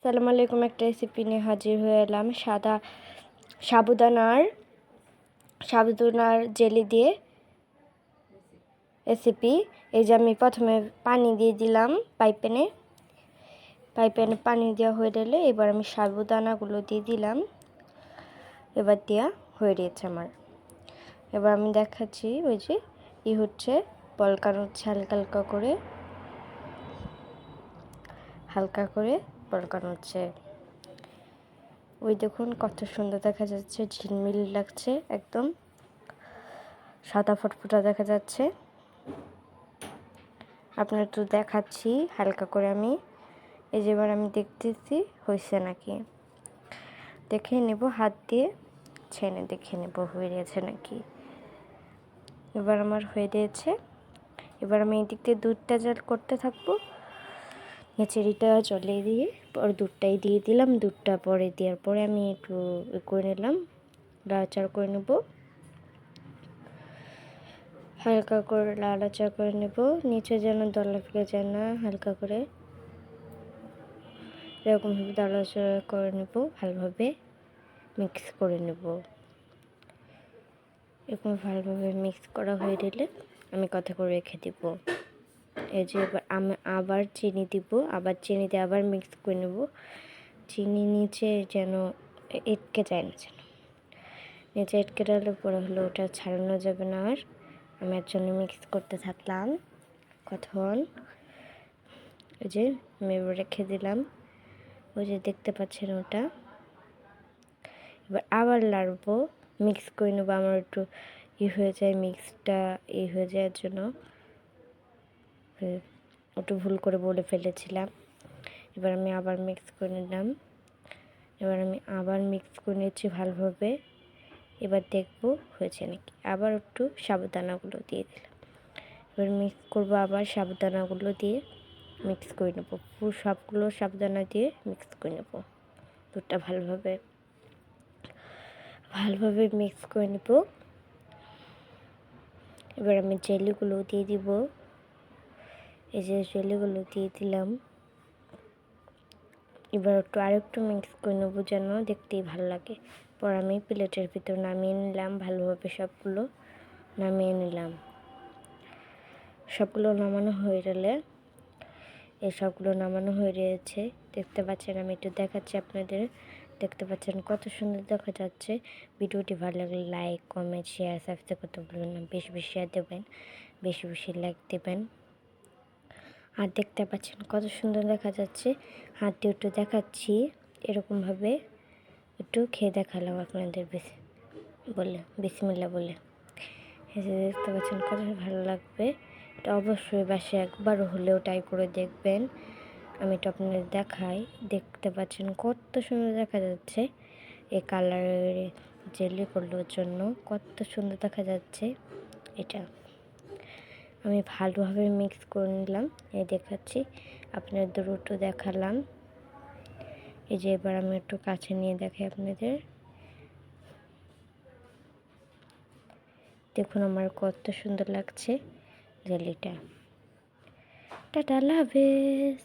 আসসালামু আলাইকুম। একটা রেসিপি নিয়ে হাজির হয়ে এলাম। সাবুদানার জেলি দিয়ে রেসিপি। এই যে আমি প্রথমে পানি দিয়ে দিলাম পাইপ্যানে পানি দেওয়া হয়ে গেলে এবার আমি সাবুদানাগুলো দিয়ে দিলাম। এবার দেওয়া হয়ে গিয়েছে আমার। এবার আমি দেখাচ্ছি ওই যে হচ্ছে পলকানো হচ্ছে হালকা করে পলকানো হচ্ছে। ওই দেখুন কত সুন্দর দেখা যাচ্ছে, ঝিলমিল লাগছে, একদম সাদা ফটফটা দেখা যাচ্ছে। আপনার একটু দেখাচ্ছি হালকা করে আমি। এই যে এবার আমি দেখতেছি হয়েছে নাকি, দেখে নেব, হাত দিয়ে ছেনে দেখে নেব হয়ে গেছে নাকি। এবার আমার হয়ে গিয়েছে। এবার আমি এই দিক দিয়ে দুধটা জাল করতে থাকবো। চেরিটা জলে দিয়ে পর দুধটাই দিয়ে দিলাম। দুধটা পরে দেওয়ার পরে আমি একটু করে নিলাম, লাড়াচাড়া করে নেব, হালকা করে লাড়াচাড়া করে নেব, নিচে যেন দলা ফেলে যায় না, হালকা করে এরকমভাবে লাড়াচাড়া করে নেব, ভালোভাবে মিক্স করে নেব। এরকম ভালোভাবে মিক্স করা হয়ে গেলে আমি কথা করে রেখে দিব। এই যে এবার আমি আবার চিনি দিব, আবার চিনি দিয়ে আবার মিক্স করে নেব। চিনি নিচে যেন এটকে যায় না, যেন নিচে এটকে গেলে পরে হলো ওটা ছাড়ানো যাবে না। আর আমি এর জন্য মিক্স করতে থাকলাম কতক্ষণ। ওই যে আমি এবার রেখে দিলাম, ওই যে দেখতে পাচ্ছেন ওটা। এবার আবার লাড়বো, মিক্স করে নেবো। আমার একটু হয়ে যায়, মিক্সটা হয়ে যাওয়ার জন্য একটু ভুল করে বলে ফেলেছিলাম। এবার আমি আবার মিক্স করে নিলাম। এবার আমি আবার মিক্স করে নিচ্ছি ভালোভাবে। এবার দেখবো হয়েছে নাকি। আবার একটু সাবুদানাগুলো দিয়ে দিলাম। এবার মিক্স করবো, আবার সাবুদানাগুলো দিয়ে মিক্স করে নেবো। পুরো সবগুলো সাবুদানা দিয়ে মিক্স করে নেবো। দুধটা ভালোভাবে মিক্স করে নেব। এবার আমি জেলিগুলো দিয়ে দিব। এই যে জেলিগুলো দিয়ে দিলাম। এবার আরেকটু মিক্স করে নেবো যেন দেখতেই ভালো লাগে। পর আমি প্লেটের ভিতর নামিয়ে নিলাম, ভালোভাবে সবগুলো নামিয়ে নিলাম। সবগুলো নামানো হয়ে গেলে সবগুলো নামানো হয়ে রয়েছে, দেখতে পাচ্ছেন। আমি একটু দেখাচ্ছি আপনাদের, দেখতে পাচ্ছেন কত সুন্দর দেখা যাচ্ছে। ভিডিওটি ভালো লাগলে লাইক, কমেন্ট, শেয়ার, সাবস্ক্রাইব করতে ভুলবেন না। বেশি বেশি শেয়ার দেবেন, বেশি বেশি লাইক দেবেন। আর দেখতে পাচ্ছেন কত সুন্দর দেখা যাচ্ছে। হাত দিয়ে একটু দেখাচ্ছি, এরকমভাবে একটু খেয়ে দেখালাম আপনাদের বিসমিল্লাহ বলে। দেখতে পাচ্ছেন কত ভালো লাগবে। এটা অবশ্যই বাসায় একবার হলেও ট্রাই করে দেখবেন। আমি এটা আপনাদের দেখাই, দেখতে পাচ্ছেন কত সুন্দর দেখা যাচ্ছে। এই কালারের জেলি করলোর জন্য কত সুন্দর দেখা যাচ্ছে। এটা আমি ভালোভাবে মিক্স করে নিলাম, এই দেখাচ্ছি আপনাদের দুটো দেখালাম। এই যে এবার আমি একটু কাছে নিয়ে দেখাই আপনাদের, দেখুন আমার কত সুন্দর লাগছে জেলিটা। টাটা, আল্লাহ হাফেজ।